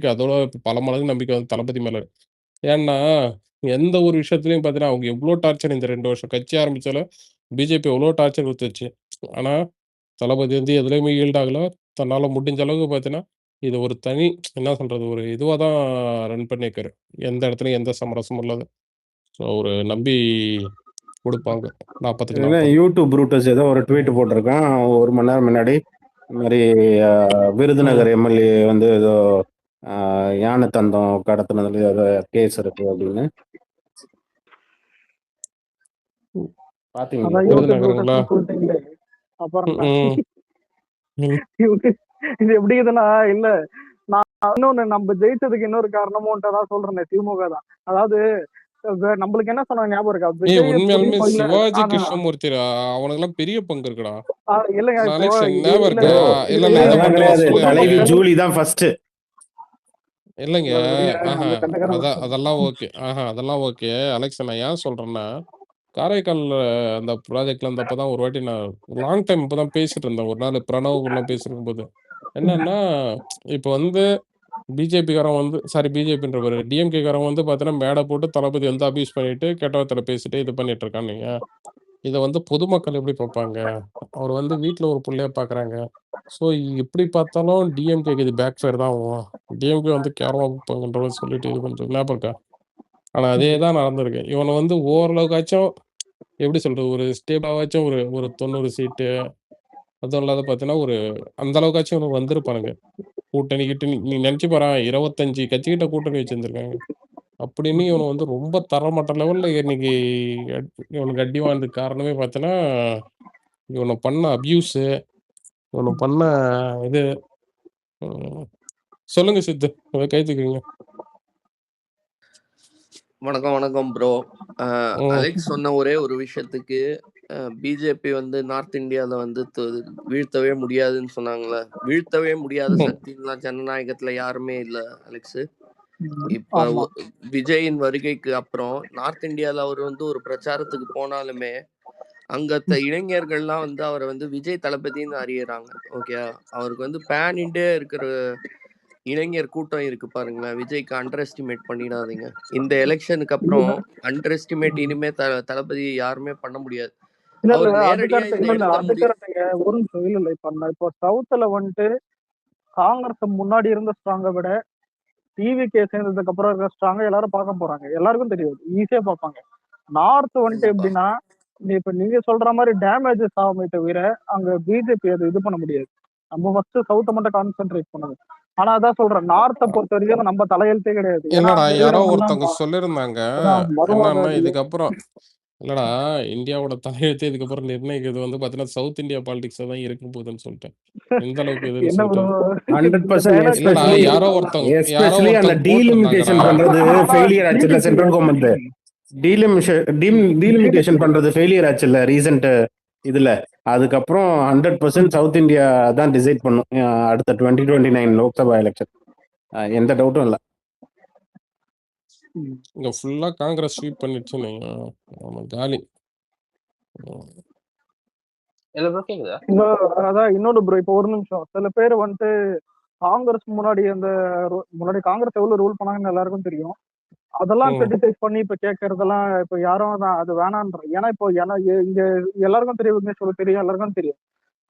அதோட பல மடங்கு நம்பிக்கை வந்து தளபதி மேல இருக்கு. ஏன்னா, எந்த ஒரு விஷயத்துலயும் பார்த்தீங்கன்னா, அவங்க எவ்ளோ டார்ச்சர் இந்த 2 வருஷம் கட்சி ஆரம்பிச்சாலும், பிஜேபி எவ்ளோ டார்ச்சர் குடுத்துச்சு. ஆனா, தளபதி வந்து எதுலயுமே ஈல்ட் ஆகல. தன்னால முடிஞ்ச அளவுக்கு பார்த்தீங்கன்னா, இது ஒரு தனி என்ன சொல்றது? ஒரு இதுவா தான் ரன் பண்ணியிருக்காரு. எந்த இடத்துலயும் எந்த சமரசமும் இல்லாத. ஸோ, அவரு நம்பி குடுப்பாங்க. 40க்கு இல்ல 40. யூடியூப் ப்ரூட்டஸ் ஏதோ ஒரு ட்வீட் ம். போட்டிருக்கான். 1 மணி நேரம் முன்னாடி. இந்த மாரி விருதுநகர் ம். எம்எல்ஏ வந்து ஏதோ அ யானை தந்தம் கடத்துனதுல ஏதோ கேஸ் இருக்கு அப்படின்னு. ம். பார்த்தீங்களா? அதான் யூடியூப் விருதுநகருங்களா? ப்ரூட்டஸ்ன்னு சொல்லிட்டீங்களே. அப்புறம் என்ன? ம். ம். இது எப்படி இருக்குதுன்னா, இல்ல நான் இன்னொன்னு நம்ம ஜெயிச்சதுக்கு இன்னொரு காரணமும் தான் சொல்றேனே, திமுக தான். அதாவது நம்மளுக்கு என்ன சொன்னாங்க ஞாபகம் இருக்கா? விஜய் உண்மையாலுமே இல்ல சிவாஜி ஆனா கிருஷ்ணமூர்த்தி அவனுக்கெல்லாம் பெரிய பங்கு இருக்குடா. இல்லங்க இப்போ அலெக்ஸ் ஞாபகம் இல்ல இருக்கா? ப்ரோ இல்ல, இல்ல இத அதெல்லாம் மட்டும் நான் கிடையாது. சொல்லிர்றேன். தலைவி பொதுமக்கள் ஜூலி தான் ஃபர்ஸ்ட்டு. இல்லைங்க. விடுங்க, ஆஹா. அந்த கண்டக்காரன் அதெல்லாம் ஓகே. அதெல்லாம் ஓகே. அலெக்ஸ் நான் ஏன் சொல்றேன்னா, காரைக்கால்ல அந்த ப்ராஜெக்ட்ல இருந்தப்ப தான் ஒரு வாட்டி நான் லாங் டைம் இப்ப தான் பேசிட்டு இருந்தேன். ஒரு நாள் பிரணவ் கூடலாம் பேசிருக்கும்போது. என்னன்னா, இப்ப வந்து பிஜேபிக்காரன் வந்து பிஜேபின்ற பாரு டிஎம்கேக்காரன் வந்து பார்த்தீங்கன்னா, மேடை போட்டு தளபதி வந்து அபியூஸ் பண்ணிட்டு, கெட்ட வார்த்தையில பேசிட்டு இது பண்ணிட்டு இருக்கான்னு வைங்க. இத வந்து பொதுமக்கள் எப்படி பார்ப்பாங்க? அவர் வந்து வீட்ல ஒரு புள்ளையா பார்க்குறாங்க. ஸோ எப்படி பார்த்தாலும் டிஎம்கேக்கு இது பேக் ஃபயர் தான் ஆகும். டிஎம்கே வந்து கேவலமா பார்ப்பாங்கன்ற மாரி சொல்லிட்டு இது பண்றது ஞாபகம் இருக்கா? ஆனா அதே தான் நடந்திருக்கு. இவன வந்து ஓரளவுக்காச்சும் எப்படி சொல்றது? ஒரு ஸ்டேபிளாவாச்சும் ஒரு ஒரு 90 சீட்டு, அதுவும் இல்லாத பார்த்தீங்கன்னா, ஒரு அந்த அளவுக்காச்சும் இவனுங்க வந்திருப்பானுங்க. கூட்டணி கிட்டணி நீ நெனச்சு பாரேன் 25 கட்சிகிட்ட கூட்டணி வச்சிருந்திருக்காங்க. அப்படின்னு இவன வந்து ரொம்ப தரமட்ட லெவல்ல இன்னைக்கு இவனுக்கு அடி வாங்கினதுக்கு காரணமே பார்த்தீன்னா, இவன பண்ண அபியூஸு, இவன பண்ண இது ம். சொல்லுங்க சித்து. கை தூக்குங்க. வணக்கம், வணக்கம் ப்ரோ. ம். அலெக்ஸ் சொன்ன ஒரே ஒரு விஷயத்துக்கு பிஜேபி வந்து நார்த் இந்தியால வந்து வீழ்த்தவே முடியாதுன்னு சொன்னாங்கல்ல. வீழ்த்தவே முடியாத ம். சக்தின்லாம் ஜனநாயகத்துல யாருமே இல்ல அலெக்ஸ். இப்ப ஆமா. விஜயின் வருகைக்கு அப்புறம் நார்த் இந்தியால அவர் வந்து ஒரு பிரச்சாரத்துக்கு போனாலுமே அங்கத்த இளைஞர்கள்லாம் வந்து அவரை வந்து விஜய் தளபதின்னு அறியறாங்க. ஓகே, அவருக்கு வந்து பேன் இண்டியா இருக்கிற இளைஞர் கூட்டம் இருக்கு பாருங்களேன். விஜய்க்கு அண்டர் எஸ்டிமேட் பண்ணிடாதீங்க. இந்த எலெக்ஷனுக்கு அப்புறம் அண்டர் எஸ்டிமேட் இனிமே தளபதி யாருமே பண்ண முடியாது. இல்ல அவர் இல்ல நேரடியா இந்த இடத்த அது கரெக்டுங்க. ஒரு நிமிஷம் இல்ல இப்போ சவுத்துல வந்துட்டு காங்கிரஸ் முன்னாடி இருந்த ஸ்ட்ராங்கை விட டிவிகே சேர்ந்ததுக்கு அப்புறம் இருக்கிற ஸ்ட்ராங்கை எல்லாரும் பார்க்க போறாங்க. எல்லாருக்கும் தெரியாது, ஈஸியா பார்ப்பாங்க. நார்த் வந்துட்டு எப்படின்னா, இப்ப நீங்க சொல்ற மாதிரி டேமேஜஸ் ஆகுமே தவிர அங்க பிஜேபி அது இது பண்ண முடியாது. நம்ம ஃபர்ஸ்ட் சவுத்தை மட்டும் கான்சென்ட்ரேட் பண்ணுவோம். ஆனா அதான் சொல்றேன், நார்த்தை பொறுத்த வரைக்கும் நம்ம தலையெழுத்தே கிடையாது. ஏன்னா இல்லடா அங்க யாரோ இருக்கிறவங்க எல்லாம் ஒருத்தவங்க சொல்லியிருந்தாங்க. வருவாங்க. என்னன்னா இதுக்கப்புறம் இல்லடா இந்தியாவோட தலையெழுத்து இதுக்கப்புறம் நிர்ணயிக்கிறது வந்து பார்த்தீங்கன்னா, சவுத் இந்தியா பாலிடிக்ஸா தான் இருக்க போகுதுன்னு சொல்லிட்டேன். எந்த அளவுக்கு இதுன்னு என்ன ப்ரோ சொல்லிட்டு. இந்த 100% டைலாக் இல்லடா யாரோ எஸ்பெஷலி அந்த ஒருத்தவங்க டீலிமிட்டேஷன் போட்டிருந்தாங்கடா. பண்றது ஃபெயிலியர் ஆச்சுல்ல சென்ட்ரல் கவர்மெண்ட். டீலிமிட்டேஷன் பண்றது ஃபெயிலியர் ஆச்சுல்ல ரீசெண்ட் இதுல. அதுக்கப்புறம் 100% சவுத் இந்தியா தான் டிசைட் பண்ணும் அடுத்த 2029 லோக்சபா எலெக்ஷன். எந்த டவுட்டும் இல்லை. இங்க ஃபுல்லா காங்கிரஸ் ஸ்வீப் பண்ணிடுச்சுன்னு ஆமா காலி. அதான் இன்னொன்னு ப்ரோ, இப்போ ஒரு நிமிஷம். சில பேர் வந்துட்டு காங்கிரஸ் முன்னாடி முன்னாடி காங்கிரஸ் எவ்வளவு ரூல் பண்ணாங்கன்னு எல்லாருக்கும் தெரியும். அதெல்லாம் கிரிட்டிசைஸ் பண்ணி இப்ப கேட்கறதெல்லாம் இப்ப யாரும் தான் அது வேணான்ற. ஏன்னா இப்போ இங்க எல்லாருக்கும் தெரியும், விக்னேஸ்வருக்கு தெரியும், எல்லாருக்கும் தெரியும்.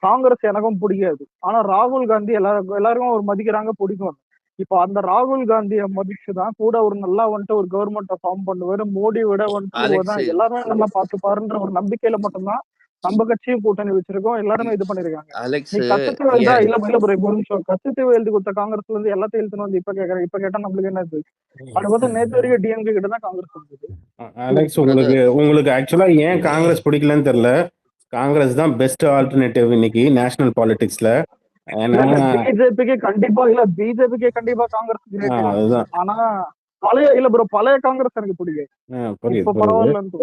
காங்கிரஸ் எனக்கும் பிடிக்காது. ஆனா ராகுல் காந்தி எல்லாருக்கும் ஒரு மதிக்கிறாங்க, பிடிக்கும். இப்போ அந்த ராகுல் காந்தியை மதிச்சுதான் கூட ஒரு நல்லா வந்துட்டு ஒரு கவர்மெண்ட்டை ஃபார்ம் பண்ணுவாரு. மோடி விட வந்துட்டு எல்லாருமே நல்லா பார்த்துப்பாருன்ற ஒரு நம்பிக்கையில மட்டும்தான் நம்ம கட்சியும் கூட்டணி வச்சிருக்கோம். எல்லாருமே இது பண்ணிருக்காங்க. நீ கச்சத்தீவு இல்ல ப்ரோ, ஒரு நிமிஷம். கச்சத்தீவு எழுதி கொடுத்த காங்கிரஸ்ல இருந்து எல்லாத்தையும் எழுத்துன்னு வந்து இப்ப கேட்கறேன். இப்ப கேட்டா நம்மளுக்கு என்ன இது? அது வந்து நேற்று வரைக்கும் டிஎம்கே கிட்ட தான் காங்கிரஸ் இருந்தது. அலெக்ஸ், உங்களுக்கு ஆக்சுவலா ஏன் காங்கிரஸ் பிடிக்கலன்னு தெரியல. காங்கிரஸ் தான் பெஸ்ட் ஆல்டர்னேட்டிவ் இன்னைக்கு நேஷனல் பாலிடிக்ஸ்ல. பிஜேபிக்கு கண்டிப்பா காங்கிரஸ். அதுதான். ஆனா பழைய காங்கிரஸ் எனக்கு பிடிக்கும். புரியுது.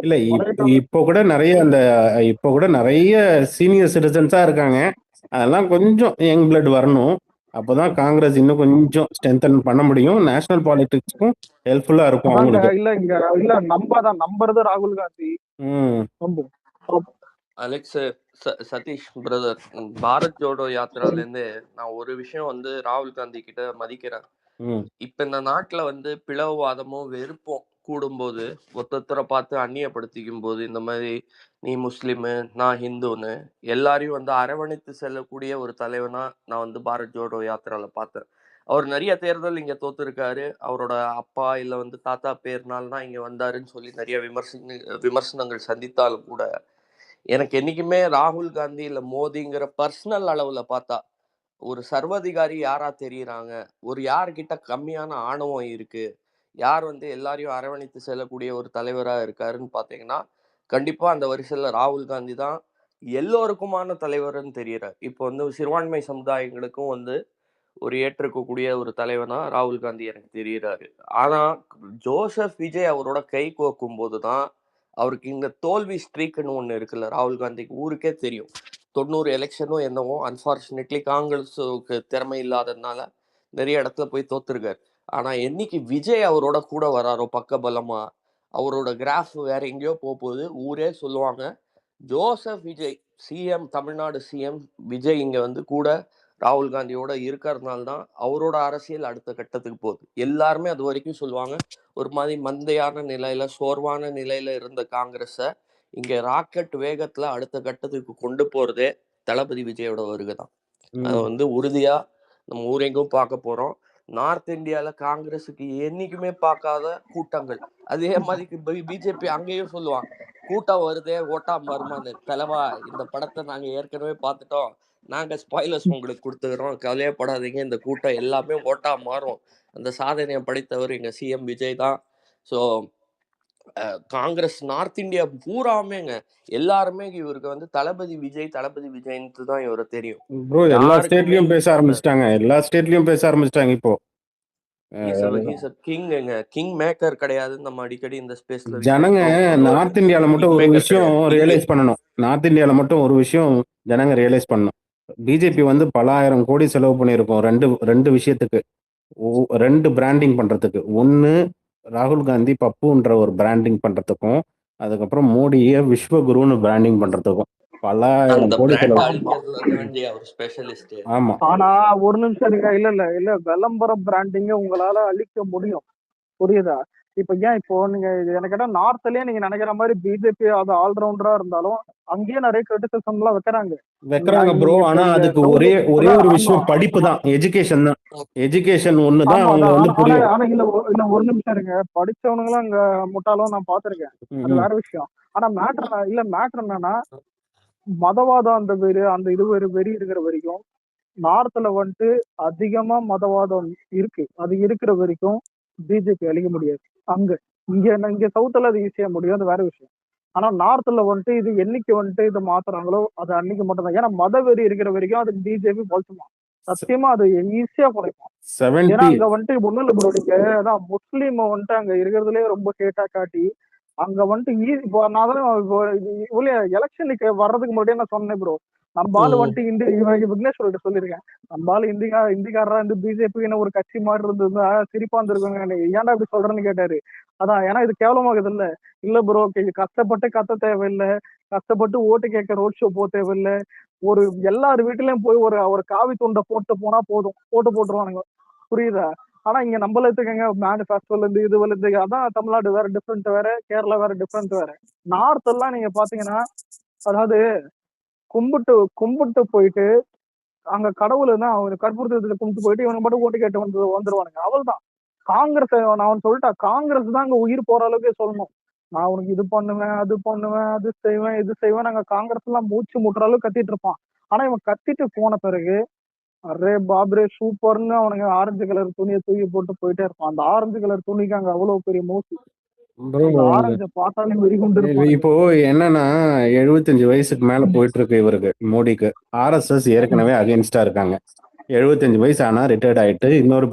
இல்ல இப்போ கூட நிறைய சீனியர் சிட்டிசன்ஸா இருக்காங்க. அதெல்லாம் கொஞ்சம் யங் பிளட் வரணும். அப்பதான் காங்கிரஸ் இன்னும் கொஞ்சம் ஸ்ட்ரென்தன் பண்ண முடியும். நேஷனல் பாலிடிக்ஸ்க்கும் ஹெல்ப்ஃபுல்லா இருக்கும் அவங்களுக்கு. இல்ல நம்புறது ராகுல் காந்தி. அலெக்ஸ், சதீஷ் பிரதர், பாரத் ஜோடோ யாத்திரால இருந்து நான் ஒரு விஷயம் வந்து ராகுல் காந்தி கிட்ட மதிக்கிறேன். ம். இப்ப இந்த நாட்டுல வந்து பிளவுவாதமும் வெறுப்பும் கூடும்போது, ஒருத்தரை பார்த்து அந்நியப்படுத்திக்கும் போது, இந்த மாதிரி நீ முஸ்லிமு, நான் ஹிந்துன்னு எல்லாரையும் வந்து அரவணைத்து செல்லக்கூடிய ஒரு தலைவனா நான் வந்து பாரத் ஜோடோ யாத்திரால பார்த்தேன். அவர் நிறைய தேர்தல் இங்க தோத்துருக்காரு. அவரோட அப்பா இல்ல வந்து தாத்தா பேர்னால தான் இங்க வந்தாருன்னு சொல்லி நிறைய விமர்சனங்கள் சந்தித்தாலும் கூட, எனக்கு என்னைக்குமே ராகுல் காந்தி இல்ல மோடிங்கிற பர்சனல் அளவுல பார்த்தா ஒரு சர்வாதிகாரி யாரா தெரியுறாங்க, ஒரு யார்கிட்ட கம்மியான ஆணவம் இருக்கு, யார் வந்து எல்லாரையும் அரவணைத்து செல்லக்கூடிய ஒரு தலைவரா இருக்காருன்னு பார்த்தீங்கன்னா, கண்டிப்பா அந்த வரிசையில ராகுல் காந்தி தான் எல்லோருக்குமான தலைவர்ன்னு தெரியிறார். இப்போ வந்து சிறுபான்மை சமுதாயங்களுக்கும் வந்து ஒரு ஏற்றுக்கக்கூடிய ஒரு தலைவனா ராகுல் காந்தி எனக்கு தெரியிறாரு. ஆனா, ஜோசப் விஜய் அவரோட கை கோர்க்கும்போது தான், அவருக்கு இந்த தோல்வி ஸ்ட்ரீக்ன்னு ஒண்ணு இருக்குல்ல, ராகுல் காந்திக்கு ஊருக்கே தெரியும். 90 எலெக்ஷனும் என்னவோ அன்பார்ச்சுனேட்லி காங்கிரஸுக்கு திறமை இல்லாததுனால நிறைய இடத்துல போய் தோத்துருக்காரு. ஆனா, என்னைக்கு விஜய் அவரோட கூட வராரோ பக்கபலமா, அவரோட கிராஃப் வேற எங்கேயோ போகுது. ஊரே சொல்லுவாங்க, Joseph Vijay CM, Tamil Nadu CM Vijay இங்க வந்து கூட ராகுல் காந்தியோட இருக்கிறதுனால தான் அவரோட அரசியல் அடுத்த கட்டத்துக்கு போகுது. எல்லாருமே அது வரைக்கும் சொல்லுவாங்க, ஒரு மாதிரி மந்தையான நிலையில, சோர்வான நிலையில இருந்த காங்கிரஸ இங்க ராக்கெட் வேகத்துல அடுத்த கட்டத்துக்கு கொண்டு போறதே தளபதி விஜயோட வருகை தான். அதை ம். வந்து உறுதியா நம்ம ஊரெங்கும் பார்க்க போறோம். நார்த் இந்தியால காங்கிரஸுக்கு என்னைக்குமே பார்க்காத கூட்டங்கள். அதே மாதிரி பிஜேபி அங்கேயும் சொல்லுவான், கூட்டம் வருதே ஓட்டாம வருமான்னு. தலைவா, இந்த படத்தை நாங்க ஏற்கனவே பார்த்துட்டோம், நாங்க ஸ்பாய்லர்ஸ் உங்களுக்கு கொடுத்துக்கிறோம், கவலையப்படாதீங்க, இந்த கூட்டம் எல்லாமே ஓட்டா மாறும். அந்த சாதனையை படைத்தவர் எங்க சிஎம் விஜய் தான். ஸோ காங்கிரஸ் நார்த் இந்தியா பூராமேங்க எல்லாருமே இவருக்கு வந்து தளபதி விஜய் தளபதி விஜய்ன்ட்டு தான் இவரை தெரியும். ப்ரோ எல்லா யாருக்குமே ஸ்டேட்லயும் பேச ஆரம்பிச்சிட்டாங்க. எல்லா ஸ்டேட்லயும் பேச ஆரம்பிச்சிட்டாங்க இப்போ. ஹீஸ் கிங்ங்க, கிங் மேக்கர் கிடையாதுன்னு நம்ம அடிக்கடி இந்த ஸ்பேஸ்ல ஜனங்க நார்த் இந்தியால மட்டும் ஒரு விஷயம் ரியலைஸ் பண்ணணும். நார்த் இந்தியால மட்டும் ஒரு விஷயம் ஜனங்க ரியலைஸ் பண்ணணும். பிஜேபி வந்து பல ஆயிரம் கோடி செலவு பண்ணியிருக்கோம் ரெண்டு விஷயத்துக்கு, ரெண்டு பிராண்டிங் பண்றதுக்கு. ஒன்னு ராகுல் காந்தி பப்புன்ற ஒரு பிராண்டிங் பண்றதுக்கும், அதுக்கப்புறம் மோடியை விஸ்வகுருன்னு பிராண்டிங் பண்றதுக்கும் பல ஆயிரம் கோடி செலவு. ஆமா. ஆனா ஒரு நிமிஷம் இருங்க. இல்ல விளம்பரம் பிராண்டிங்க உங்களால அழிக்க முடியும், புரியுதா? இப்ப ஏன் இப்போ நீங்க எனக்கு கேட்டா நார்த்லயே நீங்க நினைக்கிற மாதிரி பிஜேபி அது ஆல்ரவுண்டரா இருந்தாலும் அங்கேயே நிறைய கிரிட்டிசிசம் எல்லாம் வைக்கிறாங்க ப்ரோ. ஆனா அதுக்கு ஒரே ஒரு விஷயம், படிப்பு தான், எஜுகேஷன் தான். எஜுகேஷன் ஒண்ணுதான் அவங்க வந்து புரியும். ஆனா இல்ல ஒரு நிமிஷம் இருங்க. படிச்சவனுங்களும் அங்க முட்டாளும் நான் பாத்திருக்கேன், அது வேற விஷயம். ஆனா மேட்டர் என்னன்னா, மதவாதம் அந்த வெறி இருக்கிற வரைக்கும் நார்த்ல வந்துட்டு அதிகமா மதவாதம் இருக்கு. அது இருக்கிற வரைக்கும் பிஜேபி அழிக்க முடியாது. இங்க சவுத்ல அது ஈஸியா முடியும், அது வேற விஷயம். ஆனா நார்த்ல வந்துட்டு இது என்னைக்கு வந்துட்டு இது மாத்துறாங்களோ அது அன்னைக்கு மட்டும் தான். ஏன்னா மத வெறி இருக்கிற வரைக்கும் அதுக்கு பிஜேபி பொழைச்சுமா, சத்தியமா அது ஈஸியா குறைக்கும். ஏன்னா அங்க வந்துட்டு ஒண்ணும் இல்ல ப்ரோ, நீங்க அதான் முஸ்லீம் வந்துட்டு அங்க இருக்கிறதுலயே ரொம்ப ஹேட்டா காட்டி அங்க வந்துட்டு நான் தான் எலெக்ஷனுக்கு வர்றதுக்கு முன்னாடியே நான் சொன்னேன் ப்ரோ, நம்ம ஆளு வந்துட்டு விக்னேஷ் சொல்லியிருக்கேன், நம்ம ஆளு இந்திக்காரரா இருந்து பிஜேபி ஒரு கட்சி மாதிரி இருந்தது சிரிப்பா இருந்திருக்காங்க, ஏன்டா இப்படி சொல்றேன்னு கேட்டாரு. அதான் ஏன்னா இது கேவலமாகுது இல்ல ப்ரோ, கஷ்டப்பட்டு கத்த தேவையில்லை, கஷ்டப்பட்டு ஓட்டு கேட்க ரோட் ஷோ போக தேவையில்லை, ஒரு எல்லார் வீட்டுலயும் போய் ஒரு காவி துண்டை போட்டு போனா போதும், ஓட்டு போட்டுருவானுங்க, புரியுதா? ஆனா இங்க நம்மள எடுத்துக்கங்க, மேனிஃபெஸ்டோல இருந்து இதுல இருந்து, அதான் தமிழ்நாடு வேற டிஃப்ரெண்ட் வேற, கேரளா வேற டிஃப்ரெண்ட் வேற. நார்த் எல்லாம் நீங்க பாத்தீங்கன்னா, அதாவது கும்பிட்டு போயிட்டு அங்க கடவுள் தான் அவங்க கற்பூரத்துல கும்பிட்டு போயிட்டு இவனுக்கு மட்டும் ஓட்டு கேட்டு வந்துருவானுங்க, அவள்தான். காங்கிரஸ் நான் சொல்லிட்டேன், காங்கிரஸ் தான் அங்க உயிர் போற அளவுக்கு சொல்லணும், நான் உனக்கு இது பண்ணுவேன் அது பண்ணுவேன் அது செய்வேன் இது செய்வேன், நாங்க காங்கிரஸ் எல்லாம் மூச்சு முட்டுற அளவுக்கு கத்திட்டு இருப்பான். ஆனா இவன் கத்திட்டு போன பிறகு அரே பாப்ரே சூப்பர்னு அவனுங்க ஆரஞ்சு கலர் துணியை தூக்கி போட்டு போயிட்டே இருப்பான். அந்த ஆரஞ்சு கலர் துணிக்கு அங்க அவ்வளவு பெரிய மோசி, ஆரஞ்சு பார்த்தாலே வெறிகுண்டு இருப்பான். இப்போ என்னன்னா 75 வயசுக்கு மேல போயிட்டு இருக்கு இவருக்கு, மோடிக்கு. RSS ஏற்கனவே அகைன்ஸ்டா இருக்காங்க. 75 வயசு ஆனா ரிட்டையர்ட் ஆயிட்டு இன்னொரு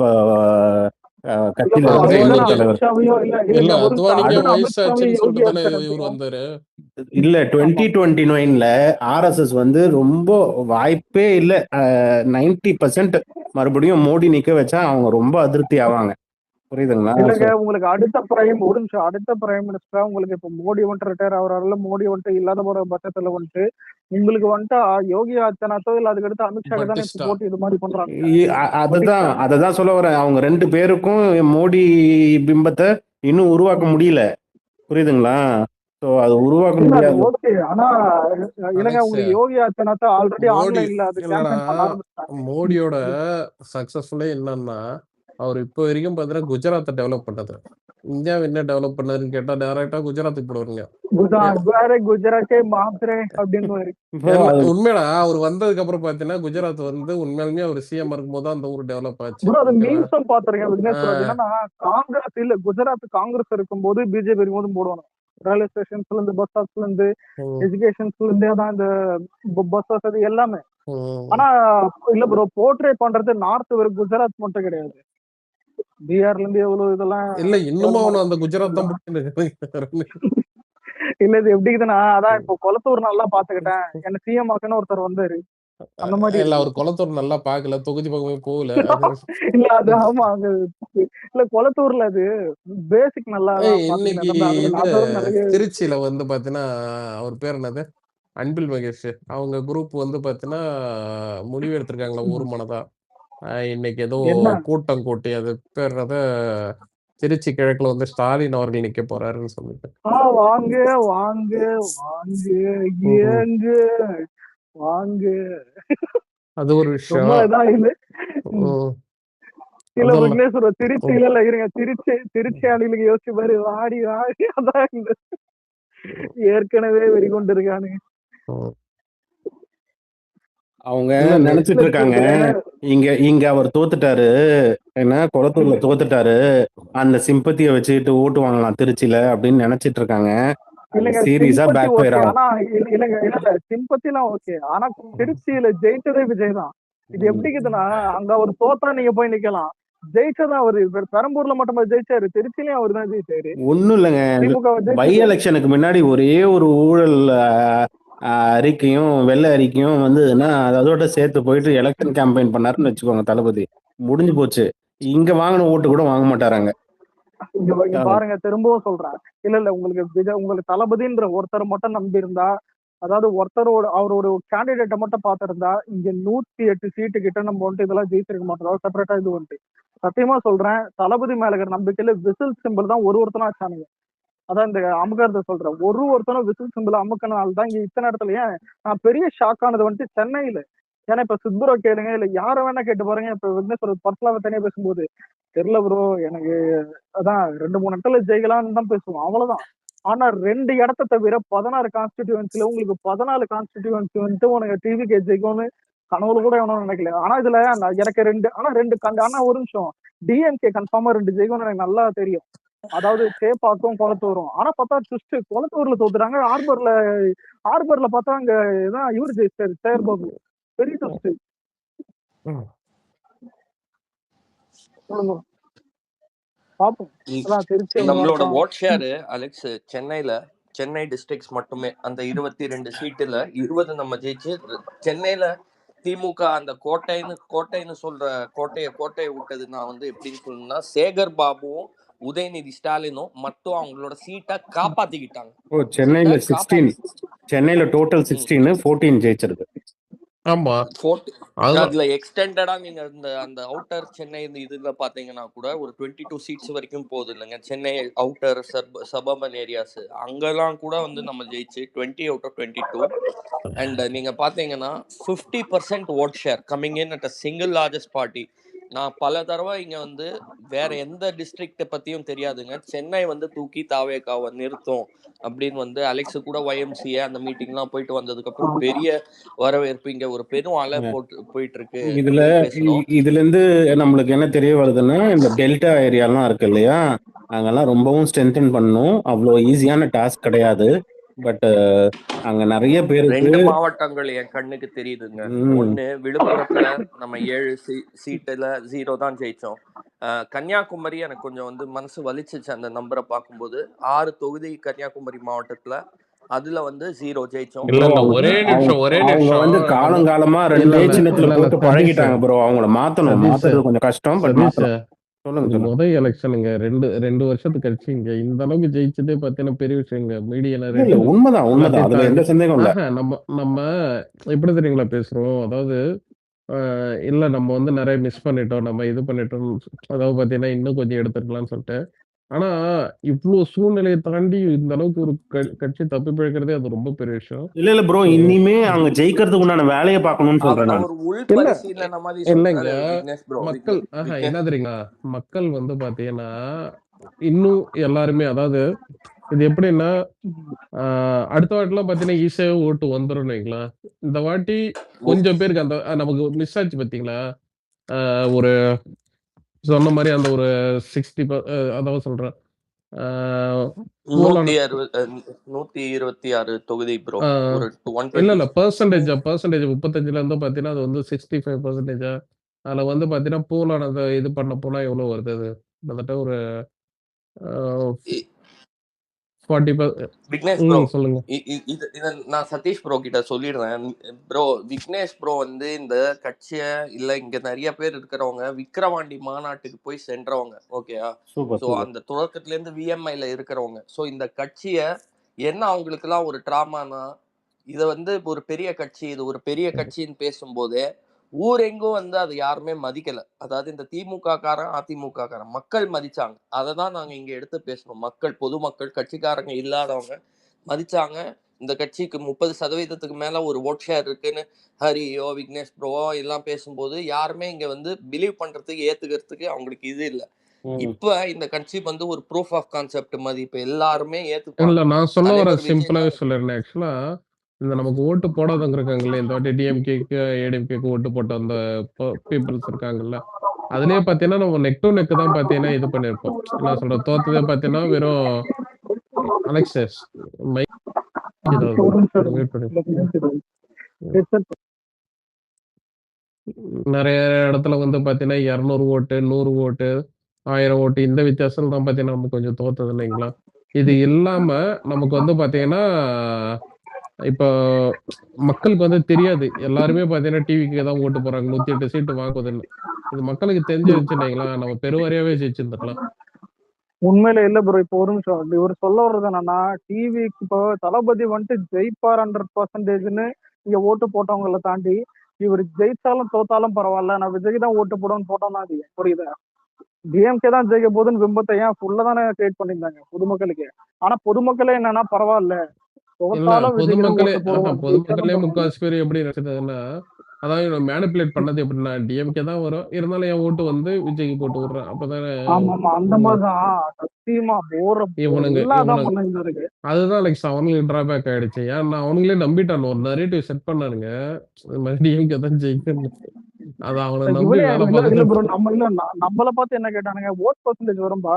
கட்சியில தலைவர் இல்ல. 2029ல RSS வந்து ரொம்ப வாய்ப்பே இல்ல, 90% மறுபடியும் மோடி நிக்க வச்சா அவங்க ரொம்ப அதிருப்தி ஆவாங்க. புரியுதுங்களா? இல்லங்க உங்களுக்கு அடுத்த ஒரு நிமிஷம் அடுத்த பிரைம் மினிஸ்டரா உங்களுக்கு இப்ப மோடி வந்துட்டு ரிட்டையர் ஆகுறாருல, மோடி வந்துட்டு இல்லாத போற பட்சத்துல வந்துட்டு உங்களுக்கு வந்துட்டு யோகி ஆதித்யநாத்தோ இல்ல அதுக்கு அடுத்து அமித்ஷாக்கு தானே இப்ப பட்டிஸ்டா. போட்டு இது மாதிரி பண்றாங்க. அதுதான் பட்டிஸ்டா அததான் சொல்ல வரேன். அவங்க 2 பேருக்கும் மோடி பிம்பத்தை இன்னும் உருவாக்க முடியல. புரியுதுங்களா? சோ அது உருவாக்க இல்ல அது முடியாது. ஓகே. ஆனா இல்லங்க அலெக்ஸ் உங்களுக்கு யோகி ஆதித்யநாத் ஆல்ரெடி மோடி ஆன்லைன்ல அது இல்லடா கேம்பெயின் பண்ண ஆரம்பிச்சிட்டாங்க. மோடியோட சக்சஸ்ஃபுல்லே என்னன்னா அவர் இப்போ வரைக்கும் பார்த்தீங்கன்னா குஜராத்தை டெவலப் பண்ணது. இந்தியாவை என்ன டெவலப் பண்ணதுன்னு கேட்டா டைரக்டா குஜராத்துக்கு போடுவாருங்க. குஜராத்தே மாத்திரே அப்படின்னு இப்போ அது உண்மையா அவர் வந்ததுக்கு அப்புறம் பாத்தீங்கன்னா குஜராத் வந்து உண்மையாலுமே அவர் சிஎம் இருக்கும்போது தான் அந்த ஊர் டெவலப் ஆச்சு. ப்ரோ அது ஓகேவா? மீம்ஸும் பாத்துருக்கேன் விக்னேஸ்வரர். என்னன்னா காங்கிரஸ் இல்ல குஜராத் காங்கிரஸ் இருக்கும்போது பிஜேபி இருக்கும்போது போடுவாங்க. ரயில்வே ஸ்டேஷன்ஸ்ல இருந்து பஸ் ஸ்டாப்ஸ்ல இருந்து ம், எஜுகேஷன்ஸ்ல இருந்தே தான் இந்த பஸ் வசதி எல்லாமே. ம். ஆனா இல்ல ப்ரோ போர்ட்ரே பண்றது நார்த் வெறும் குஜராத் மட்டும் கிடையாது. பீகார்ல இருந்து எவ்வளவு இதெல்லாம் இல்ல இன்னுமா கேவலமா அவனு அந்த இருக்கும். குஜராத் தான் பிடிச்சிருக்கு. இல்ல இது எப்படி இருக்குதுன்னா அதான் இப்போ கொளத்தூர் நல்லா பாத்துக்கிட்டேன் என்ன சிஎம் ஆக்குன்னு ஒருத்தர் வந்தாரு அந்த மாதிரி இல்ல இருக்கு. அவர் குளத்தூர் நல்லா பாக்கல, தொகுதி பக்கமே போகல. இல்ல அது ஆமா அங்க இல்ல கொளத்தூர்ல அது பேசிக் நல்லா தான் இன்னைக்கு பாத்துக்கிட்டேன். இது அதோட நிறைய திருச்சியில வந்து பாத்தீங்கன்னா அவர் பேர் என்னது அன்பில் மகேஷ் அவங்க குரூப் வந்து பாத்தீங்கன்னா முடிவு எடுத்திருக்காங்களா ஊர் மனதா இன்னைக்கு ஏதோ என்ன கூட்டம் கூட்டி அது பேர் என்னது திருச்சி கிழக்குல வந்து ஸ்டாலின் அவர்கள் நிக்க போறாருன்னு சொல்லிட்டு. வாங்க வாங்க வாங்க ம்ஹும். ஏங்க வாங்க அது ஒரு ரொம்ப விஷயம். இதா இல்ல. ம். இல்ல அதெல்லாம் விக்னேஸ்வரர் திருச்சி ம், இல்ல இருங்க திருச்சி அணிலுக்கு யோசிச்சு பாரு வாடி வாடி அதான் இந்த ஏற்கனவே வெறிகொண்டு இருக்கானுங்க. ம். அவங்க இல்ல நினைச்சிட்டு இருக்காங்க இங்க இங்க அவர் தோத்துட்டாரு, என்ன குளத்தூர்ல தோத்துட்டாரு, அந்த சிம்பத்திய வச்சுக்கிட்டு ஓட்டு வாங்கலாம் திருச்சியில அப்படின்னு நினைச்சிட்டு இருக்காங்க. அது இல்லங்க சீரியஸா சிம்பத்தி பேக் ஃபயர் ஓகே. ஆகும். ஆனா இல்லங்க இல்ல சிம்பத்தி எல்லாம் ஓகே. ஆனா திருச்சியில ஜெயிச்சதே விஜய் தான். இது எப்படி இருக்குதுன்னா அங்க அவர் தோத்தா நீங்க போய் நிக்கலாம். ஜெயிச்சதான் அவரு பெரம்பூர்ல மட்டும் ஜெயிச்சாரு, திருச்சியிலயும் அவர் தான் ஜெயிச்சாரு. ஒண்ணும் இல்லைங்க. திமுக பை எலெக்ஷனுக்கு முன்னாடி ஒரே ஒரு ஊழல் அறிக்கையும் வெள்ளை அறிக்கையும் வந்ததுன்னா அதோட சேர்த்து போயிட்டு எலெக்ஷன் கேம்பெயின் பண்ணாருன்னு வச்சுக்கோங்க தளபதி, முடிஞ்சு போச்சு. இங்க வாங்கின ஓட்டு கூட வாங்க மாட்டாராங்க. இங்க பாருங்க திரும்பவும் சொல்றேன். இல்ல உங்களுக்கு உங்களுக்கு தளபதின்ற ஒருத்தர் மட்டும் நம்பி இருந்தா, அதாவது ஒருத்தரோட அவரோட கேண்டிடேட்டை மட்டும் பாத்திருந்தா இங்க 108 சீட்டு கிட்ட நம்ம வந்துட்டு இதெல்லாம் ஜெயிச்சிருக்க மாட்டோம். அதாவது செப்பரேட்டா இது வந்துட்டு சத்தியமா சொல்றேன். தளபதி மேல இருக்கிற நம்பிக்கையில விசில் சிம்பிள் தான் ஒருத்தனா வச்சானுங்க. அதான் இந்த அமுகறத சொல்றேன். ஒருத்தனும் விசில் சிம்பிள் அமுக்கனால தான் இங்க இத்தனை இடத்துல ஏன் நான் பெரிய ஷாக் ஆனது வந்துட்டு சென்னையில. ஏன்னா இப்ப சித்புரோ கேளுங்க இல்ல யார வேணா கேட்டு பாருங்க. இப்ப விக்னேஸ்வரர் பர்சனலா தனியா பேசும்போது தெரியல ப்ரோ எனக்கு அதான் 2-3 இடத்துல ஜெயிக்கலாம்னு தான் பேசுவோம் அவ்வளவுதான். ஆனா 2 இடத்த தவிர 16 கான்ஸ்டிடியூவன்சில உங்களுக்கு 14 கான்ஸ்டிடியூவன்சி வந்துட்டு உனக்கு டிவிகே ஜெயிக்கும்னு கனவுல கூட எவனும் நினைக்கல. ஆனா இதுல எனக்கு 2 ஆனா ஒரு நிமிஷம் டிஎம்கே கன்ஃபார்மா 2 ஜெயிக்கும்னு எனக்கு நல்லா தெரியும். அதாவது சேப்பாக்கும் குளத்தூரும். ஆனா பார்த்தா ட்விஸ்ட் குளத்தூர்ல தோத்துறாங்க. ஆர்பர்ல பார்த்தா அங்க இதான் இவர் ஜெயிச்சாரு சேர் பாபு. பெரிய ட்விஸ்ட். ம். சொல்லுங்க பாப்போம். அதான் திருச்சி நம்மளோட ஓட் ஷேர் அலெக்ஸ் சென்னை டிஸ்ட்ரிக்ட்ஸ் மட்டுமே அந்த 22 சீட்டுல 20 நம்ம ஜெயிச்சு சென்னையில திமுக அந்த கோட்டைன்னு சொல்ற கோட்டையை விட்டது நான் வந்து எப்படின்னு சொல்லணும்னா சேகர் பாபுவும் உதயநிதி ஸ்டாலினும் மட்டும் அவங்களோட சீட்டை காப்பாத்திக்கிட்டாங்க. ஓ சென்னையில 16, சென்னையில டோட்டல் 16, 14 ஜெயிச்சிருக்கு. ஆமா அதுல எக்ஸ்டெண்டடா நீங்க அந்த அவுட்டர் சென்னை இதுல பாத்தீங்கன்னா கூட ஒரு 22 சீட்ஸ் வரைக்கும் போகுது இல்லைங்க. சென்னை அவுட்டர் சபர்பன் ஏரியாஸ் அங்கெல்லாம் கூட வந்து நம்ம ஜெயிச்சு 20 out of 22. அண்ட் நீங்க பாத்தீங்கன்னா 50% vote share coming in at a single largest party. நான் பல தடவை இங்க வந்து வேற எந்த டிஸ்ட்ரிக்ட பத்தியும் தெரியாதுங்க, சென்னை வந்து தூக்கி தாவேகாவை நிறுத்தும் அப்படின்னு வந்து அலெக்ஸ் கூட YMCA அந்த மீட்டிங்லாம் போயிட்டு வந்ததுக்கு அப்புறம் பெரிய வரவேற்பு இங்க ஒரு பெரும் அலை போயிட்டு இருக்கு. இதுல இருந்து நம்மளுக்கு என்ன தெரிய வருதுன்னா இந்த டெல்டா ஏரியாலாம் இருக்கு இல்லையா, அங்கெல்லாம் ரொம்பவும் ஸ்ட்ரென்தன் பண்ணணும். அவ்வளோ ஈஸியான டாஸ்க் கிடையாது. பட் அங்க நிறைய பேருக்கு 2 மாவட்டங்கள் என் கண்ணுக்கு தெரியுதுங்க. ஒண்ணு விழுப்புரத்துல நம்ம 7 சீட்டுல 0 தான் ஜெயிச்சோம். கன்னியாகுமரி எனக்கு கொஞ்சம் வந்து மனசு வலிச்சிச்சு அந்த நம்பரை பார்க்கும்போது. 6 தொகுதி கன்னியாகுமரி மாவட்டத்துல அதுல வந்து 0 ஜெயிச்சோம். ஒரே நிமிஷம் வந்து காலங்காலமா 2 சின்னத்துல போட்டு பழகிட்டாங்க ப்ரோ. அவங்கள மாத்தணும், மாத்துறது கொஞ்சம் கஷ்டம். பட் சொல்லுங்க இது சொல்லுங்க. எலெக்ஷனுங்க. 2 வருஷத்துக்கு கழிச்சுங்க. இந்த அளவுக்கு ஜெயிச்சதே பார்த்தீங்கன்னா பெரிய விஷயங்க. மீடியா இல்ல நரேட்டிவ் உண்மைதான் எல்லாத்தையும் அதுல எந்த தாண்டி. சந்தேகம் இல்ல. நம்ம நம்ம எப்படி தெரியுங்களா பேசுறோம்? அதாவது அ இல்ல நம்ம வந்து நெறைய மிஸ் பண்ணிட்டோம். நம்ம இது பண்ணிட்டோம். அதாவது பார்த்தீங்கன்னா, இன்னும் கொஞ்சம் எடுத்துருக்கலாம்னு சொல்லிட்டு. ஆனா, இவ்ளோ சூழ்நிலைய தாண்டி இந்த அளவுக்கு ஒரு கட்சி தப்பி பிழைக்கிறதே அது ரொம்ப பெரிய விஷயம். இல்ல ப்ரோ, ஸோ இனிமே அங்க ஜெயிக்கிறதுக்கு உண்டான வேலையை பார்க்கணும்னு சொல்றேன் நான். அவர் உள் இல்ல பரிசீலனை மாதிரி இல்லைங்க. சொல்றாரு விக்னேஷ் ப்ரோ. மக்கள் விக்னேஷ் என்ன தெரியுங்களா? மக்கள் வந்து பார்த்தீங்கன்னா, இன்னும் எல்லாருமே அதாவது இது எப்படின்னா, ஆ அடுத்த வாட்டிலாம் பார்த்தீங்கன்னா, ஈஸியாவே ஓட்டு வந்துரும்னு வைங்களேன். இந்த வாட்டி கொஞ்சம் பேருக்கு அந்த நமக்கு மிஸ் ஆச்சு பார்த்தீங்களா? ஆ ஒரு சொன்ன மாரி அந்த ஒரு 60 அதான் சொல்றேன். ஆ போலான 126 தொகுதி ப்ரோ. ஆ ஒரு இல்ல 120. பெர்சன்டேஜ் 35ல இருந்து பார்த்தீங்கன்னா, அது வந்து 65% அதுல வந்து பார்த்தீங்கன்னா, போலானத இது பண்ண போனா எவ்வளோ வருது அது? கிட்டத்தட்ட ஒரு ஆ 40 விக்னேஷ் ப்ரோ, சொல்லுங்க. இத நான் சதீஷ் ப்ரோ கிட்ட சொல்லிடுறேன். ப்ரோ, விக்னேஷ் ப்ரோ வந்து இந்த கட்சிய இல்ல இங்க நிறைய பேர் இருக்கிறவங்க விக்கிரவாண்டி மாநாட்டுக்கு போய் சென்றவங்க. ஓகேயா? Super so super. அந்த தொடக்கத்துல இருந்து விஎம்ஐல இருக்கிறவங்க. ஸோ இந்த கட்சிய என்ன அவங்களுக்கெல்லாம் ஒரு ட்ராமானா, இத வந்து ஒரு பெரிய கட்சி, இது ஒரு பெரிய கட்சின்னு பேசும்போதே ஊரெங்கும் வந்து அது யாருமே மதிக்கல. அதாவது இந்த திமுக காரன், அதிமுக காரன் மக்கள் மதிச்சாங்க. அததான் நாங்க இங்க எடுத்து பேசணும். மக்கள், பொதுமக்கள், கட்சிக்காரங்க இல்லாதவங்க மதிச்சாங்க. இந்த கட்சிக்கு 30% மேல ஒரு வோட் ஷேர் இருக்குன்னு ஹரியோ, விக்னேஷ் ப்ரோவோ எல்லாம் பேசும்போது யாருமே இங்க வந்து பிலீவ் பண்றதுக்கு, ஏத்துக்கிறதுக்கு அவங்களுக்கு இது இல்ல. இப்ப இந்த கட்சி வந்து ஒரு ப்ரூஃப் ஆஃப் கான்செப்ட் மாதிரி இப்ப எல்லாருமே ஏத்துப்பாங்க. இல்ல நான் சொல்ல வர தலைவர் விஜய் சிம்பிளாவே தான். சொல்லிடுறேன். ஆக்சுவலா இந்த நமக்கு ஓட்டு போடாதவங்க இருக்காங்கல்ல, இந்த வாட்டி டிஎம்கேக்கு, ஏடிஎம்கேக்கு ஓட்டு போட்ட அந்த பீப்பிள்ஸ் இருக்காங்கல்ல, அதிலேயே பார்த்தீங்கன்னா, நம்ம நெக் டூ நெக் தான் பார்த்தீங்கன்னா இது பண்ணியிருப்போம். என்ன சொல்றது? தோத்ததே பார்த்தீங்கன்னா, வெறும் அலெக்சஸ் மைக் ஏதாவது ஒரு நிமிஷம் கொஞ்சம் இருங்க. மியூட் பண்ணி. Headset நெறைய இடத்துல வந்து பார்த்தீங்கன்னா, 200 ஓட்டு, 100 ஓட்டு, 1000 ஓட்டு இந்த வித்தியாசம் தான் பார்த்தீங்கன்னா, நம்ம கொஞ்சம் தோத்தது இல்லைங்களா? இது இல்லாம நமக்கு வந்து பார்த்தீங்கன்னா, இப்போ மக்களுக்கு வந்து தெரியாது. எல்லாருமே பார்த்தீங்கன்னா, டிவிக்கு தான் ஓட்டு போடுறாங்க. 108 சீட்டு வாங்குதுன்னு. இது மக்களுக்கு தெரிஞ்சிருச்சுன்னு வைங்களேன், நம்ம பெருவாரியாவே ஜெயிச்சிருந்துருக்கலாம். உண்மையில இல்ல ப்ரோ. இப்போ ஒரு நிமிஷம். இவர் சொல்ல வர்றது என்னன்னா, டிவிக்கு இப்போ தளபதி வந்துட்டு ஜெயிப்பார் 100%ன்னு இங்க ஓட்டு போட்டவங்கள தாண்டி, இவர் ஜெயிச்சாலும் தோத்தாலும் பரவாயில்ல, நான் விஜய்க்கு தான் ஓட்டு போடுவேன்னு போட்டோம்னா அது புரியுதா? டிஎம்கே தான் ஜெயிக்க போகுதுன்னு பிம்பத்தை ஏன் ஃபுல்லா தானே கிரியேட் பண்ணியிருந்தாங்க பொதுமக்களுக்கு. ஆனா பொதுமக்களே என்னன்னா பரவாயில்ல, இல்ல தோத்தாலும் விஜய்க்கு தான் பொதுமக்களே ஓட்டு போடுவோம், பொதுமக்களே ஜெயிச்சாலும் பரவாயில்ல. முக்காவாசி பேர் எப்படி நினைச்சதுன்னா, அதாவது மேனிபுலேட் பண்ணது எப்படின்னா, டிஎம்கே தான் வரும். இருந்தாலும் என் ஓட்டு வந்து விஜய்க்கு போட்டு விடுறேன். அப்பதானே ஆமா ஆமா, அந்த இது மாதிரிதான் சத்தியமா போற இவனுங்க எல்லாம் தான் இவனுங்க பண்ணிட்டு அதுதான் லைக் அவனுங்களுக்கு டிராபேக் ஆயிடுச்சு. ஏன்னா அவனுங்களே நம்பிட்டானு ஒரு நரேட்டிவ் செட் பண்ணானுங்க. இது மாதிரி டிஎம்கே தான் ஜெயிக்கணும். அத அவன நம்பி இவனே வேலை இல்ல இல்ல பார்த்துட்டு ப்ரோ, நம்ம இல்ல நம்மள பார்த்து என்ன கேட்டானுங்க, ஓட் பர்சன்டேஜ் வரும்பா,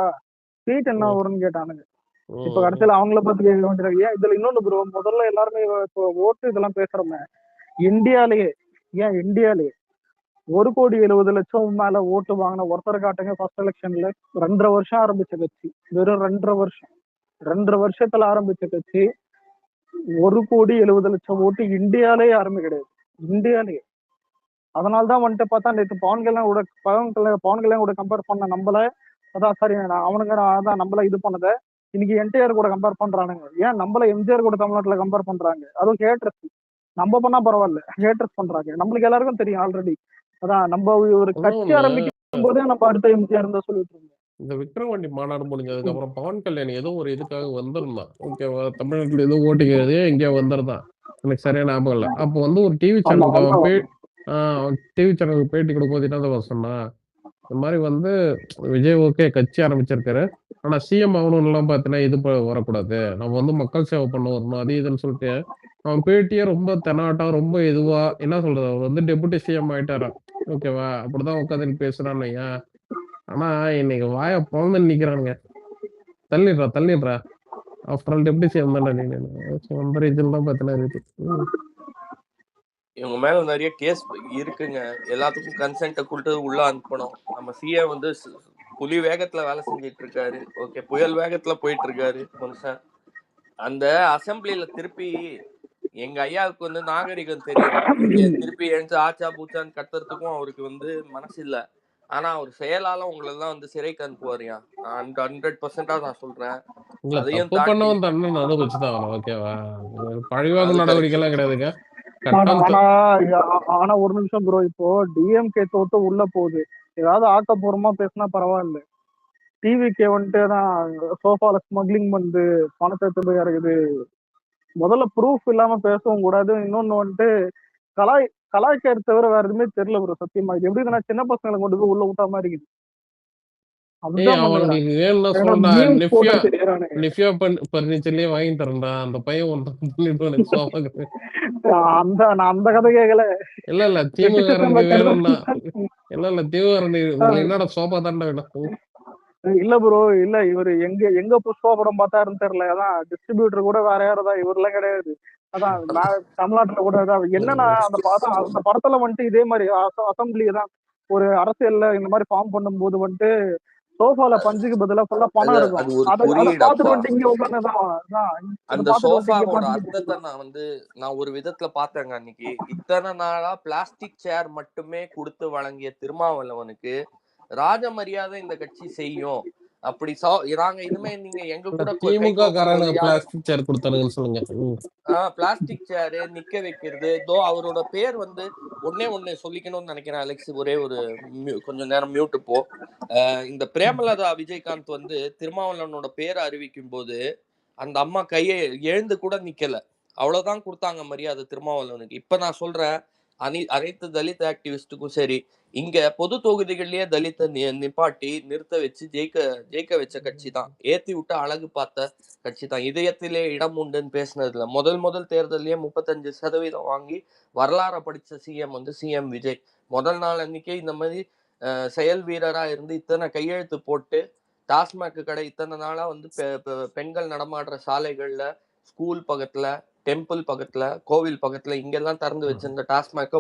சீட் என்ன ம், வரும்னு கேட்டானுங்க. இப்ப ம், கடைசியில அவங்கள பார்த்து கேட்க வேண்டியது. ஏன் இதுல இன்னொன்னு ப்ரோ, முதல்ல எல்லாருமே இப்போ ஓட்டு இதெல்லாம் பேசுறோமே, இந்தியாலயே இந்தியாலயே 1,70,00,000 மேல ஓட்டு வாங்கின ஒருத்தர் காட்டுங்க ஃபர்ஸ்ட் எலெக்ஷன்ல. 2.5 வருஷம் ஆரம்பிச்ச கட்சி, வெறும் 2.5 வருஷம், 2.5 வருஷத்துல ஆரம்பிச்ச கட்சி 1,70,00,000 ஓட்டு இந்தியாலே யாருமே கிடையாது, இந்தியாலே. அதனாலதான் வந்துட்டு பார்த்தா நேற்று பவன் கல்யாண் கூட கம்பேர் பண்ண நம்மள, அதான் சாரி அவனுங்க அதான் நம்மள இது பண்ணத இன்னைக்கு என்டிஆர் கூட கம்பேர் பண்றானுங்க. ஏன் நம்மள எம்ஜிஆர் கூட தமிழ்நாட்டுல கம்பேர் பண்றாங்க? அதுவும் ஹேட்ரஸ். நம்ம பண்ணா பரவாயில்ல, ஹேட்ரஸ் பண்றாங்க. நம்மளுக்கு எல்லாருக்கும் தெரியும் ஆல்ரெடி. அதான் நம்ம ஒரு அதான் கட்சி ஒண்ணு ஆரம்பிக்கும் போதே நம்ம அடுத்த எம்ஜிஆர் தான் சொல்லிட்டு இருந்தோம். இந்த விக்ரவாண்டி மாநாடு முடிஞ்சதுக்கு அப்புறம் பவன் கல்யாண் ஏதோ ஒரு இதுக்காக வந்திருந்தான். ஓகேவா? தமிழ்நாட்டுல ஏதோ ஓட்டுக்கு எங்கேயோ வந்திருந்தான். எனக்கு சரியா ஞாபகம் இல்ல. அப்போ வந்து ஒரு டிவி ஆமா சேனலுக்கு அவன் வந்தோம். டிவி சேனலுக்கு பேட்டி கொடுக்கும்போது என்னதான் சொன்னான்? இந்த மாதிரி வந்து விஜய் ஓகே கட்சி ஆரம்பிச்சிருக்காரு. ஆனா சிஎம் ஆகணும்லாம் பார்த்தீங்கன்னா இது வரக்கூடாது. நம்ம வந்து மக்கள் சேவை பண்ண வரணும். அது இதுன்னு சொல்லிட்டு அவன் பேட்டியே ரொம்ப தெனாட்டா ரொம்ப இதுவா என்ன சொல்றது? அவர் வந்து டெபுட்டி சிஎம் ஆயிட்டாராம். ஓகேவா? அப்படிதான் உட்காந்து பேசுறான்னு வையேன். ஆனா இன்னைக்கு வாய பொளந்துன்னு நிக்கிறானுங்க. தள்ளிடுறா, தள்ளிடுறா. ஆஃப்டர் ஆல் டெப்டி சிஎம் தான்டா நீனு. ஸோ அந்த ரீசன் தான் பார்த்தீங்கன்னா இருக்கு. இவங்க மேல நிறைய கேஸ் இருக்குங்க. எல்லாத்துக்கும் கன்சென்ட்டை கொடுத்து உள்ள அனுப்பணும். நம்ம சிஎம் வந்து புலி வேகத்துல வேலை செஞ்சிட்டு இருக்காரு. ஓகே, புயல் வேகத்துல போயிட்டு இருக்காரு மனுஷன். அந்த அசெம்பிளில திருப்பி எங்க ஐயாவுக்கு வந்து நாகரிகம் தெரியும். ஓகே, திருப்பி எழுந்து ஆச்சா பூச்சான்னு கத்துறதுக்கும் அவருக்கு வந்து மனசு இல்ல. ஆனா அவர் செயலால உங்களை எல்லாம் வந்து சிறைக்கு அனுப்புவாரியா. 100% நான் சொல்றேன். இல்ல அதையும் தப்பு தாண்டி பண்ணவன் தண்டனை அனுபவிச்சுதான் ஆகணும். ஓகேவா? பழிவாங்கும் அது நடவடிக்கை கரெக்ட். எல்லாம் கிடையாதுங்க. ஆனா கட்டம் ஆனா ஆனா ஒரு நிமிஷம் ப்ரோ, இப்போ டிஎம்கே தோத்து உள்ள போகுது, ஏதாவது ஆக்கப்பூர்வமா பேசினா பரவாயில்ல. டிவிகே வந்துட்டு தான் சோஃபால ஸ்மக்லிங் வந்து பணத்தை எடுத்து போய் இறக்குது. முதல்ல ப்ரூஃப் இல்லாம பேசவும் கூடாது. இன்னொன்னு வந்துட்டு கலாய் கலாய்க்கிறது தவிர வேற எதுவுமே தெரியல ப்ரோ. சத்தியமா இது எப்படி சின்ன பசங்களை கொண்டு போய் உள்ள விட்டா மாதிரி இருக்குது. அப்படிதான் பண்ணுகிறாங்க. அவனுங்களுக்கு வேணும்னா ஏன்னா சொல்றா, மீம்ஸ் நிஃப்யா போட்டு தெரியுறானுங்க. நிஃப்யா பர்னிச்சர்லயே வாங்கி தரேன்டா, அந்த பையன் ஒன்று பண்ணிட்டு சோபாக்கு. நான் அந்த கதை கேட்கல. இல்ல திமுககாரனுக்கு வேணும்னா, இல்ல திமுககாரனுக்கு உங்களுக்கு என்னடா சோபா தாண்டா வேணும். இல்ல ப்ரோ, இல்ல இவரு எங்க புஷ்பா படம் பார்த்தாருன்னு தெரியல. அதான் டிஸ்ட்ரிபியூட்டர் கூட வேற யாரும் தான், இவரெல்லாம் கிடையாது. அதான் நான் தமிழ்நாட்டுல கூட என்னன்னா அந்த படத்துல வந்துட்டு இதே மாதிரி அசம்பிளி தான் ஒரு அரசியல்ல இந்த மாதிரி ஃபார்ம் பண்ணும்போது வந்துட்டு சோஃபால பஞ்சுக்கு பதிலா ஃபுல்லா பணம் இருக்கும். அது ஒரு அதை குறியீடப்பா. பார்த்துட்டு வந்துட்டு இங்க உட்காந்துதான் அந்த சோஃபாவோட அர்த்தத்தை நான் ஒரு விதத்துல பார்த்தேங்க அன்னைக்கு. இத்தனை நாளா பிளாஸ்டிக் சேர் மட்டுமே கொடுத்து வழங்கிய திருமாவளவனுக்கு ராஜ மரியாதை இந்த கட்சி செய்யும். அப்படி நாங்க இனிமே நீங்க எங்க கூட திமுக காரனுக்கு பிளாஸ்டிக் சேர் கொடுத்தானுங்கன்னு சொல்லுங்க. பிளாஸ்டிக் சேரு நிக்க வைக்கிறது. அவரோட பேர் வந்து ஒண்ணு சொல்லிக்கணும்னு நினைக்கிறேன் அலெக்ஸ். ஒரே ஒரு கொஞ்சம் நேரம் மியூட் போ. இந்த பிரேமலதா விஜயகாந்த் வந்து திருமாவளவனோட பேரை அறிவிக்கும் போது அந்த அம்மா கையை எழுந்து கூட நிக்கல. அவ்வளவுதான் கொடுத்தாங்க மரியாதை திருமாவளவனுக்கு. இப்ப நான் சொல்றேன், அனைத்து தலித் ஆக்டிவிஸ்டுக்கும் சரி, இங்க பொது தொகுதிகள்லயே தலித்தை நிப்பாட்டி நிறுத்த வச்சு ஜெயிக்க வச்ச கட்சி தான். ஏத்தி விட்டு அழகு பார்த்த கட்சி தான். இதயத்திலே இடம் உண்டுன்னு பேசினதுல முதல் தேர்தலையே 35% வாங்கி வரலாற படிச்ச சிஎம் வந்து சிஎம் விஜய். முதல் நாள் அன்னைக்கே இந்த மாதிரி செயல் வீரரா இருந்து இத்தனை கையெழுத்து போட்டு டாஸ்மாக் கடை இத்தனை நாளா வந்து பெண்கள் நடமாடுற சாலைகள்ல, ஸ்கூல் பக்கத்துல, டெம்பிள் பக்கத்துல, கோவில் பக்கத்துல இங்கெல்லாம் திறந்து வச்சிருந்த டாஸ்மாக்க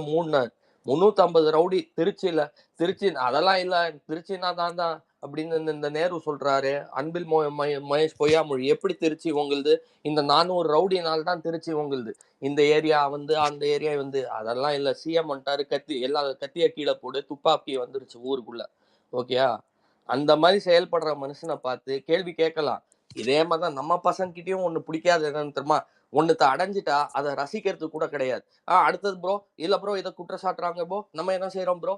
350 ரவுடி திருச்சி அதெல்லாம் இல்ல, திருச்சினா தான் அப்படின்னு இந்த நேரு சொல்றாரு. அன்பில் மகேஷ் பொய்யாமொழி. எப்படி திருச்சி உங்களுது? இந்த 400 ரவுடினால தான் திருச்சி உங்களுது. இந்த ஏரியா வந்து அந்த ஏரியா வந்து அதெல்லாம் இல்ல. சிஎம் வந்துட்டாரு, எல்லா கத்திய கீழே போடு, துப்பாக்கி வந்துருச்சு ஊருக்குள்ள. ஓகேயா? அந்த மாதிரி செயல்படுற மனுஷனை பார்த்து கேள்வி கேட்கலாம். இதே மாதிரிதான் நம்ம பசங்க கிட்டயும் ஒண்ணு பிடிக்காது என்னன்னு தெரியுமா? ஒண்ணுத்த அடைஞ்சிட்டா அதை ரசிக்கிறது கூட கிடையாது. அடுத்தது ப்ரோ, இல்ல ப்ரோ இதை குற்றச்சாட்டுறாங்க ப்ரோ, நம்ம என்ன செய்யறோம் ப்ரோ?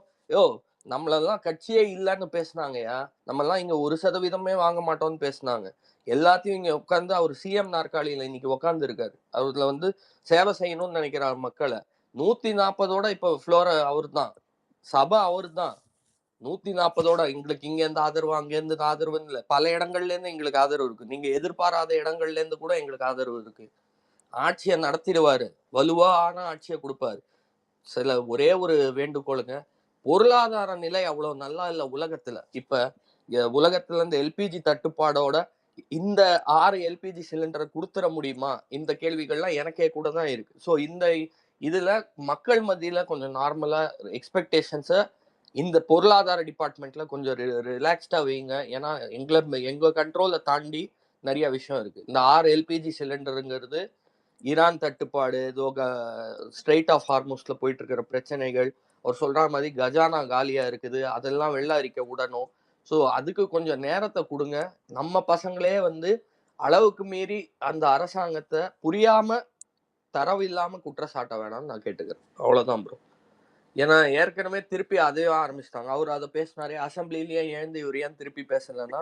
நம்மளெல்லாம் கட்சியே இல்லைன்னு பேசினாங்கயா. நம்ம எல்லாம் இங்க 1% வாங்க மாட்டோம்னு பேசினாங்க. எல்லாத்தையும் இங்க உட்காந்து அவர் சிஎம் நாற்காலியில இன்னைக்கு உட்கார்ந்து இருக்காரு. அவர்ல வந்து சேவை செய்யணும்னு நினைக்கிறார் மக்களை. 140 இப்ப ஃப்ளோர் அவரு தான், சபை அவரு தான். 140 எங்களுக்கு இங்க இருந்து ஆதரவு, அங்க இருந்து ஆதரவுன்னு இல்லை, பல இடங்கள்ல இருந்து எங்களுக்கு ஆதரவு இருக்கு. நீங்க எதிர்பாராத இடங்கள்ல இருந்து கூட எங்களுக்கு ஆதரவு இருக்கு. ஆட்சியை நடத்திடுவாரு, வலுவா ஆனா ஆட்சியை கொடுப்பாரு. ஒரே ஒரு வேண்டுகோளுங்க, பொருளாதார நிலை அவ்வளவு நல்லா இல்ல உலகத்துல. இப்ப உலகத்துல இருந்து எல்பிஜி தட்டுப்பாடோட இந்த 6 எல்பிஜி சிலிண்டரை கொடுத்துட முடியுமா? இந்த கேள்விகள்லாம் எனக்கே கூட தான் இருக்கு. ஸோ இதுல மக்கள் மத்தியில கொஞ்சம் நார்மலா எக்ஸ்பெக்டேஷன்ஸை இந்த பொருளாதார டிபார்ட்மெண்ட்ல கொஞ்சம் ரிலாக்ஸ்டா வைங்க. ஏன்னா எங்க கண்ட்ரோலை தாண்டி நிறைய விஷயம் இருக்கு. இந்த 6 எல்பிஜி சிலிண்டருங்கிறது ஈரான் தட்டுப்பாடு, ஸ்ட்ரெயிட் ஆஃப் ஹார்மோஸ்ல போயிட்டு இருக்கிற பிரச்சனைகள், அவர் சொல்ற மாதிரி கஜானா காலியா இருக்குது, அதெல்லாம் வெள்ள அறிக்கை விடணும். ஸோ அதுக்கு கொஞ்சம் நேரத்தை கொடுங்க. நம்ம பசங்களே வந்து அளவுக்கு மீறி அந்த அரசாங்கத்தை புரியாம தரவு இல்லாம குற்றச்சாட்ட வேணாம்னு நான் கேட்டுக்கிறேன். அவ்வளவுதான் ப்ரோ. ஏன்னா ஏற்கனவே திருப்பி அதே ஆரம்பிச்சிட்டாங்க. அவர் அதை பேசினாரே அசம்பிளிலேயே எழுந்து இவர் ஏன் திருப்பி பேசலன்னா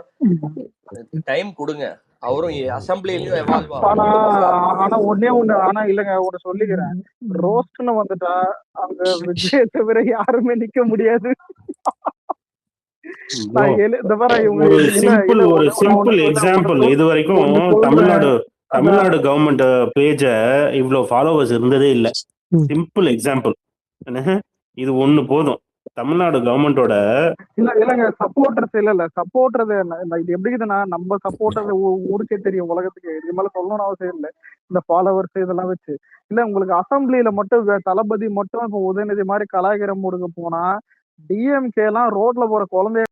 டைம் கொடுங்க. அவரும் அசம்பிளிலயும் எவால்வ் ஆகும். ஆனா ஒண்ணே ஒண்ணு, ஆனா இல்லங்க ஒண்ணு சொல்லிக்கிறேன், ரோஸ்ட்னு வந்துட்டா அங்க விஜய் தவிர யாருமே நிக்க முடியாது. ஒரு சிம்பிள் எக்ஸாம்பிள், இது வரைக்கும் தமிழ்நாடு கவர்மெண்ட் பேஜ இவ்வளவு ஃபாலோவர்ஸ் இருந்ததே இல்ல. சிம்பிள் எக்ஸாம்பிள், இது ஒண்ணு போதும். தமிழ்நாடு கவர்மெண்டோட இல்லங்க சப்போர்ட்டர்ஸ் இல்ல சப்போர்ட்டர் இது எப்படி இருக்குதுன்னா, நம்ம சப்போர்ட்டர் ஊருக்கே தெரியும், உலகத்துக்கு. இது மேல சொல்லணும்னு அவசியம் இல்லை. இந்த ஃபாலோவர்ஸ் இதெல்லாம் வச்சு இல்ல, உங்களுக்கு அசம்பிளியில மட்டும் தளபதி மட்டும் இப்ப உதயநிதி மாதிரி கலாய்கிற மூடுக்கு போனா, டிஎம்கே எல்லாம் ரோட்ல போற குழந்தைய